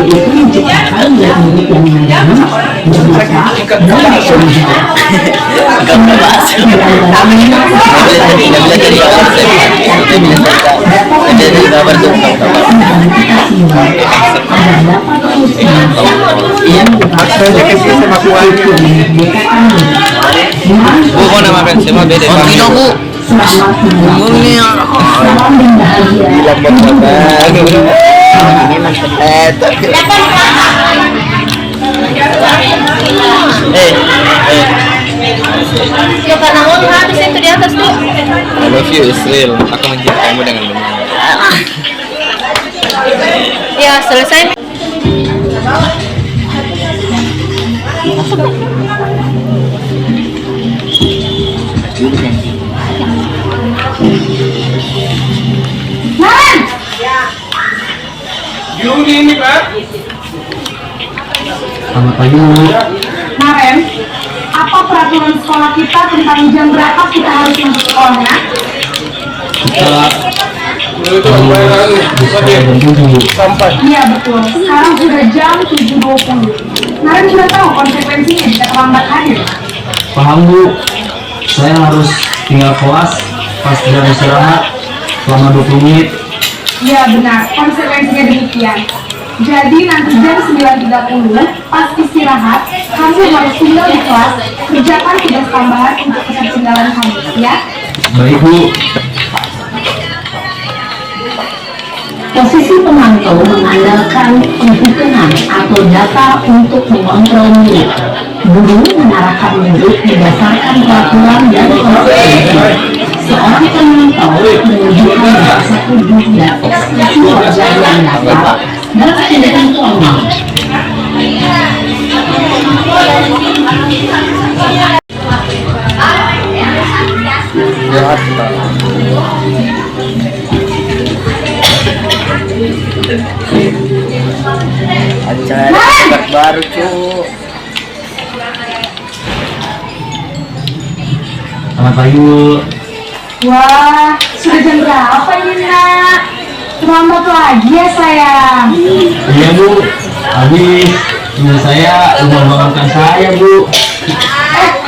yaitu menciptakan murid-murid yang mandiri, berdosa, dan bertanggung jawab. Di antaranya, Jadi kabar tuh. kita semua agar dapat teruskan yang dipaksa sama kualitas Bu, mau nama friend sama beda. Oh, Tino, Bu. selamat menjalankan salam dan bahagia Ya karena mau habis itu di atas tuh. I love you Israel. Aku mencintaimu dengan benar. Ya selesai. Yuni ini Pak. Selamat pagi, Bu. Kemarin, apa peraturan sekolah kita tentang jam berapa kita harus masuk sekolahnya? Kita Sampai. Iya betul, sekarang sudah jam 7.20. Kemarin sudah tahu konsekuensinya jika terlambat hadir. paham, Bu. Saya harus tinggal kelas pas jam istirahat selama 20 menit. Iya benar, konsekuensinya demikian. Jadi nanti jam 9.30 pas istirahat, kamu harus tinggal di kelas, kerjakan tugas tambahan untuk ketertinggalan kamu, ya? Baik, Bu. posisi pemantau mengandalkan penghitungan atau data untuk mengontrol murid. Guru mengarahkan murid berdasarkan peraturan dan konsekuensi. Seorang pemantau menunjukkan bahasa tubuh dan ekspresi wajah yang dapat dan tindakan formal. Acara kabar baru cu. Selamat pagi, Bu. Wah, sudah jam berapa ini nak? Terlambat lagi ya sayang. Iya, Bu. Habis ibu saya udah bangunkan saya, Bu.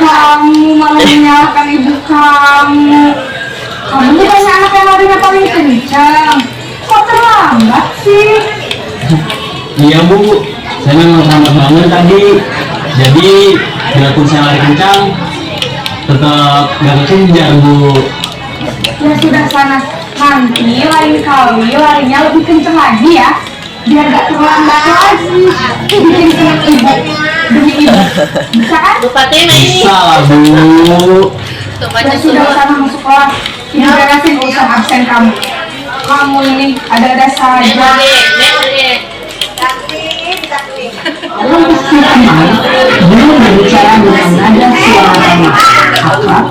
Kamu malah menyalahkan ibu kamu. Kamu bukannya anak yang larinya paling kencang. Kok terlambat sih? Iya, Bu. Saya memang terlambat bangun tadi. Jadi walaupun saya lari kencang, tetap gak kekejar, Bu. Ya sudah sana. Nanti lain kali larinya lebih kencang lagi ya. Biar gak terlambat lagi. Bikin senang ibu. Demi ibu. Bisa kan? Bupati ini. Bisa lah, Bu. Tuh Ya baca sudah surat. sana masuk kelas. Ini beresin urusan absen kamu. Kamu ini ada-ada saja. Dalam istimewa, guru berbicara dengan nada suara ramah, akrab,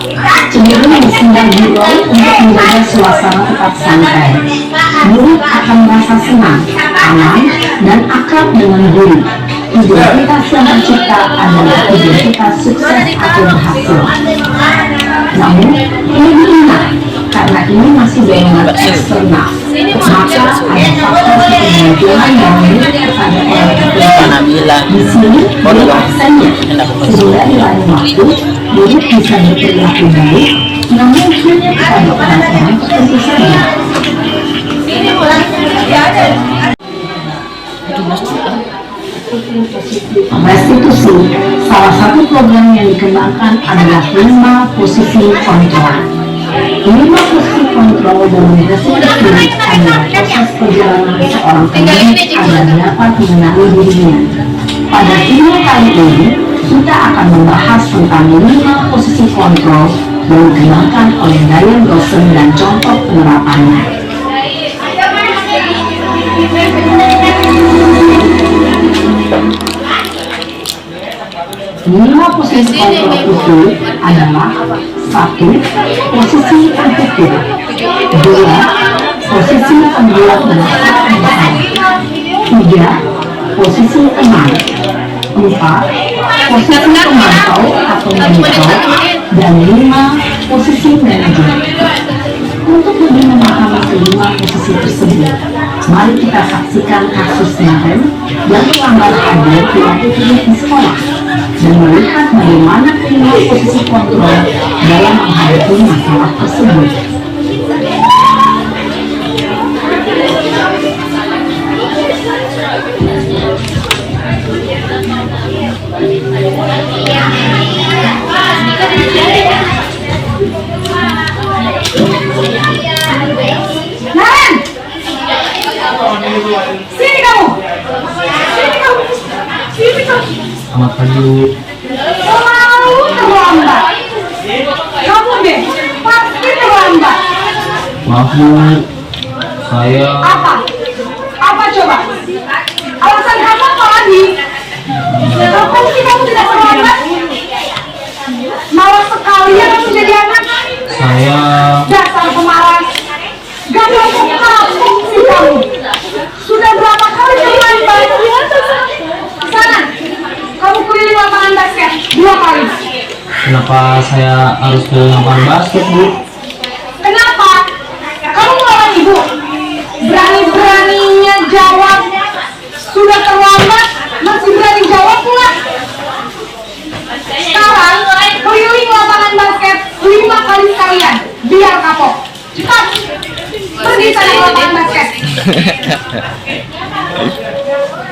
cenderung bersandar gurau untuk menjaga suasana tetap santai. Murid akan merasa senang, aman, dan akrab dengan guru. Identitas yang tercipta adalah identitas sukses atau berhasil. Namun, ini diingat, karena ini masih dorongan eksternal, maka ada faktor ketergantungan yang murid kepada orang tertentu. Bilang Di sini, murid absennya, sehingga di lain waktu, murid bisa berperilaku baik, namun hanya kepada orang-orang tertentu saja. Restitusi, salah satu program yang dikembangkan adalah 5 posisi kontrol. 5 posisi kontrol dalam restitusi adalah proses perjalanan seorang pendidik agar dapat mengenali dirinya. Pada video kali ini, kita akan membahas tentang 5 posisi kontrol yang dikembangkan oleh Diane Rosen dan contoh penerapannya. 5 posisi kontrol itu adalah 1. Posisi tertutup, 2. Posisi pembuat menatap bersama, 3. Posisi tenang, 4. Posisi pemantau atau monitor, dan 5. Posisi manajer. Untuk lebih memahami kelima posisi tersebut, mari kita saksikan kasus kemarin yang terlambat hadir di sekolah dan melihat bagaimana kelima posisi kontrol dalam menghadapi masalah tersebut. Bu. Selalu terlambat. Kamu deh, pasti terlambat. Maaf Bu, saya Apa? Apa coba? Alasan kamu apa lagi? Kamu sih kamu tidak terlambat? Malas sekali ya kamu jadi anak. saya Dasar pemalas. Gak mau kapok sih kamu. Sudah berapa kali terlambat? Sana, kamu keliling lapangan basket 2 kali. kenapa saya harus ke lapangan basket Bu? Kenapa? Kamu melawan ibu. Berani-beraninya jawab. Sudah terlambat, masih berani jawab pula. Sekarang, keliling lapangan basket 5 kali sekalian. Biar kapok. Cepat. Pergi sana ke lapangan basket.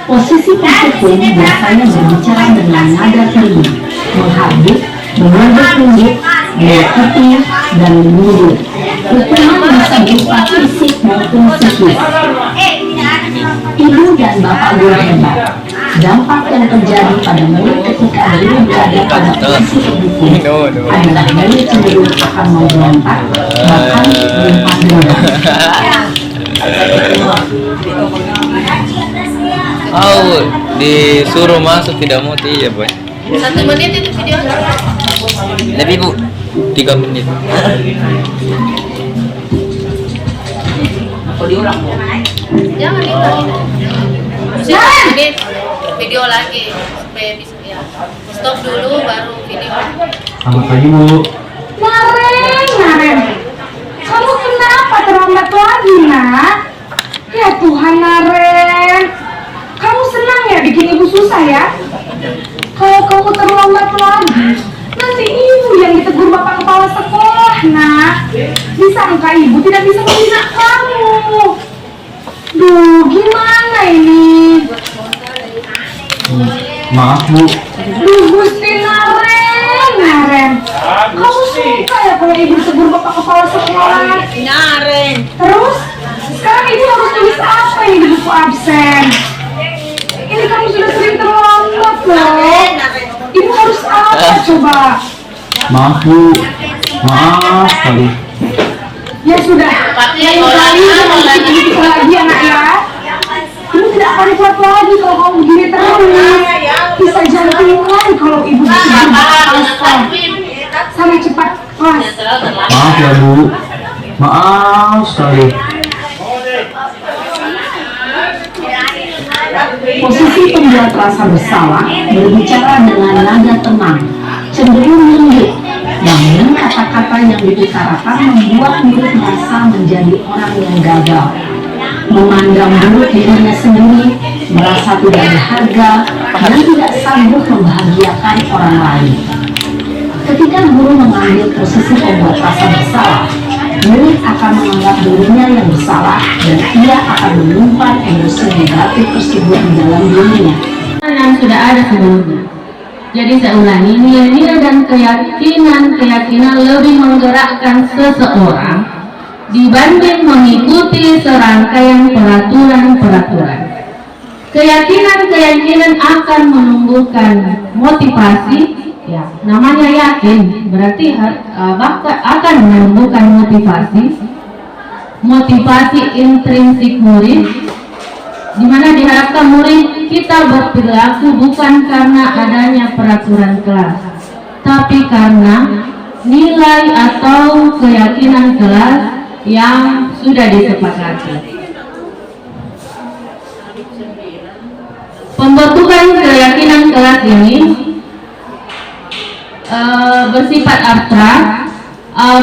Posisi pemimpin biasanya berbicara dengan nada tinggi, menghardik, menunduk-nunduk, mengikuti, dan menyindir. Hukuman bisa berupa fisik maupun psikis. Ibu dan bapak guru hebat. Dampak yang terjadi pada murid ketika guru berada pada posisi pemimpin adalah murid cenderung akan memberontak, bahkan melempar bola. Oh, disuruh masuk tidak mau iya boy. 1 menit itu video. Lebih Bu, 3 menit. Jangan diulangi. Bisa menit video lagi supaya bisa ya. Stop dulu baru video. Selamat pagi Bu. Naren. Kamu kenapa terlambat lagi, nak? Ya Tuhan, Naren. Kamu senang ya bikin ibu susah ya? Kalau kamu terlambat lagi, nanti ibu yang ditegur bapak kepala sekolah, nak. Disangka ibu tidak bisa membina kamu. Duh, gimana ini? Maaf Bu, Duh, Gusti Naren. Kamu suka ya kalau ibu ditegur bapak kepala sekolah? Naren. Terus, sekarang ibu harus tulis apa ini di buku absen? Ini kamu sudah sering terlambat loh. Ibu harus apa coba? maaf Bu, maaf sekali. Ya sudah, lain kali jangan bikin ibu kesal lagi ya, nak ya. Ibu tidak akan kuat lagi kalau kamu begini terus. Bisa jantung lagi kalau ibu ditegur bapak kepala sekolah. Sana cepat kelas. Maaf ya Bu, maaf sekali. Posisi pembuat rasa bersalah berbicara dengan nada tenang, cenderung lembut. Namun kata-kata yang diutarakan membuat murid merasa menjadi orang yang gagal, memandang buruk dirinya sendiri, merasa tidak berharga, dan tidak sanggup membahagiakan orang lain. Ketika guru mengambil posisi pembuat rasa bersalah, murid akan menganggap dirinya yang bersalah dan ia akan menyimpan emosi negatif tersebut di dalam dirinya. Yang sudah ada sebelumnya. Jadi saya ulangi, nilai-nilai dan keyakinan lebih menggerakkan seseorang dibanding mengikuti serangkaian peraturan-peraturan. Keyakinan akan menumbuhkan motivasi. Ya, namanya yakin berarti akan menumbuhkan motivasi intrinsik murid, di mana diharapkan murid kita berperilaku bukan karena adanya peraturan kelas, tapi karena nilai atau keyakinan kelas yang sudah disepakati. Pembentukan keyakinan kelas ini bersifat abstrak,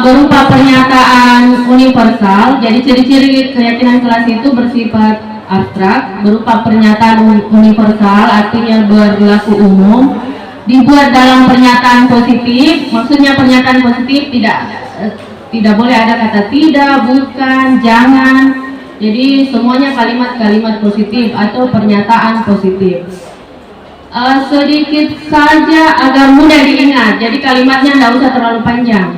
berupa pernyataan universal. Jadi ciri-ciri keyakinan kelas itu bersifat abstrak, berupa pernyataan universal, artinya berlaku umum, dibuat dalam pernyataan positif. Maksudnya pernyataan positif tidak boleh ada kata tidak, bukan, jangan. Jadi semuanya kalimat-kalimat positif atau pernyataan positif. Sedikit saja agar mudah diingat, jadi kalimatnya tidak usah terlalu panjang.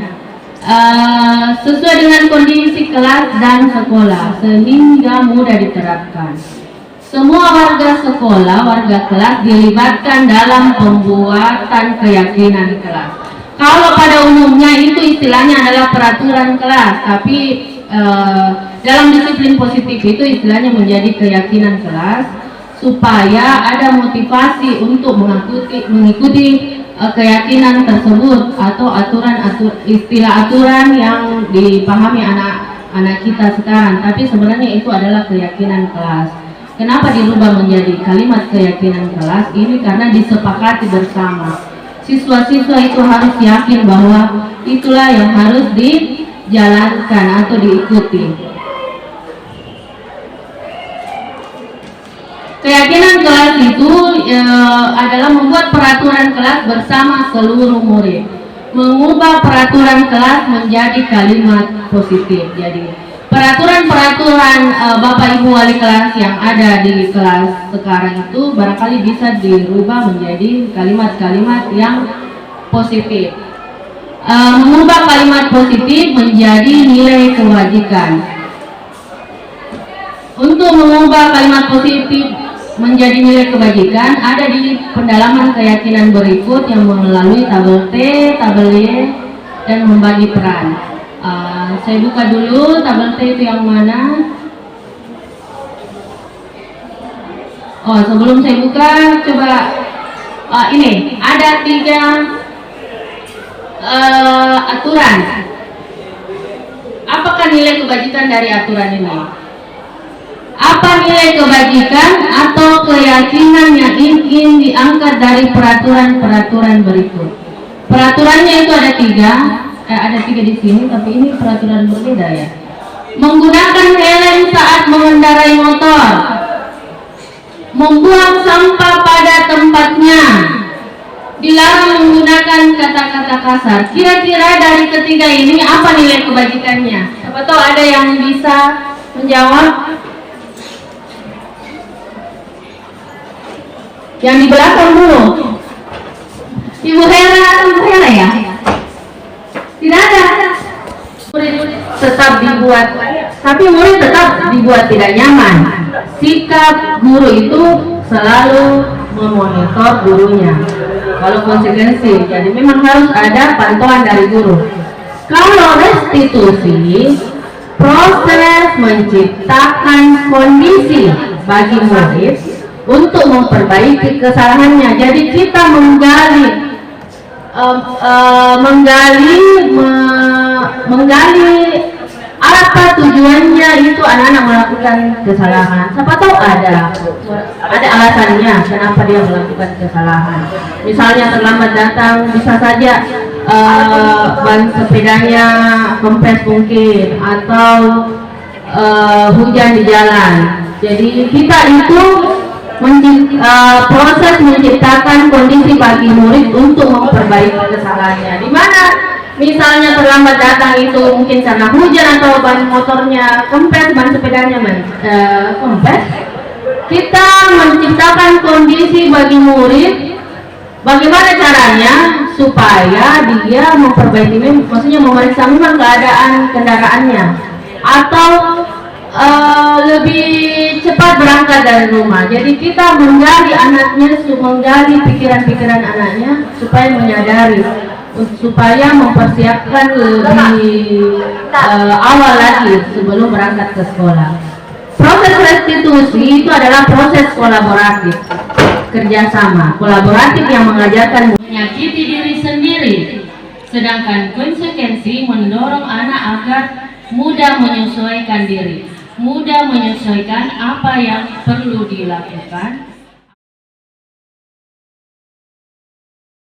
Sesuai dengan kondisi kelas dan sekolah sehingga mudah diterapkan. Semua warga sekolah, warga kelas dilibatkan dalam pembuatan keyakinan kelas. Kalau pada umumnya itu istilahnya adalah peraturan kelas, tapi dalam disiplin positif itu istilahnya menjadi keyakinan kelas, supaya ada motivasi untuk mengikuti keyakinan tersebut atau istilah aturan yang dipahami anak kita sekarang, tapi sebenarnya itu adalah keyakinan kelas. Kenapa dirubah menjadi kalimat keyakinan kelas? Ini karena disepakati bersama. Siswa-siswa itu harus yakin bahwa itulah yang harus dijalankan atau diikuti. Keyakinan kelas itu adalah membuat peraturan kelas bersama seluruh murid, mengubah peraturan kelas menjadi kalimat positif. Jadi peraturan-peraturan Bapak Ibu wali kelas yang ada di kelas sekarang itu barangkali bisa dirubah menjadi kalimat-kalimat yang positif. Mengubah kalimat positif menjadi nilai kewajiban. Untuk mengubah kalimat positif menjadi nilai kebajikan ada di pendalaman keyakinan berikut yang melalui tabel T, tabel Y, dan membagi peran. Saya buka dulu tabel T itu yang mana. Oh, sebelum saya buka, coba ini ada 3 aturan. Apakah nilai kebajikan dari aturan ini? Apa nilai kebajikan atau keyakinan yang ingin diangkat dari peraturan-peraturan berikut? Peraturannya itu ada 3 di sini, tapi ini peraturan berbeda ya. Menggunakan helm saat mengendarai motor, membuang sampah pada tempatnya, dilarang menggunakan kata-kata kasar. Kira-kira dari ketiga ini apa nilai kebajikannya? Siapa tahu ada yang bisa menjawab? Yang di belakang dulu, Ibu Hera atau Ibu Hera ya? Tidak ada. Murid tetap dibuat, tapi murid tetap dibuat tidak nyaman. Sikap guru itu selalu memonitor gurunya. Kalau konsekuensi, jadi memang harus ada pantauan dari guru. Kalau restitusi, proses menciptakan kondisi bagi murid untuk memperbaiki kesalahannya. Jadi kita menggali apa tujuannya itu anak-anak melakukan kesalahan. Siapa tahu ada alasannya kenapa dia melakukan kesalahan. Misalnya terlambat datang, bisa saja ban sepedanya kempes mungkin, atau hujan di jalan. Jadi kita itu proses menciptakan kondisi bagi murid untuk memperbaiki kesalahannya. Di mana misalnya terlambat datang itu mungkin karena hujan atau ban motornya kempes, ban sepedanya kempes. Kita menciptakan kondisi bagi murid, bagaimana caranya supaya dia memperbaiki, maksudnya memeriksa memang keadaan kendaraannya, atau lebih cepat berangkat dari rumah. Jadi kita menggali anaknya, menggali pikiran-pikiran anaknya supaya menyadari, supaya mempersiapkan lebih awal lagi sebelum berangkat ke sekolah. Proses restitusi itu adalah proses kolaboratif, kerjasama kolaboratif yang mengajarkan menyakiti diri sendiri, sedangkan konsekuensi mendorong anak agar mudah menyesuaikan diri, mudah menyesuaikan apa yang perlu dilakukan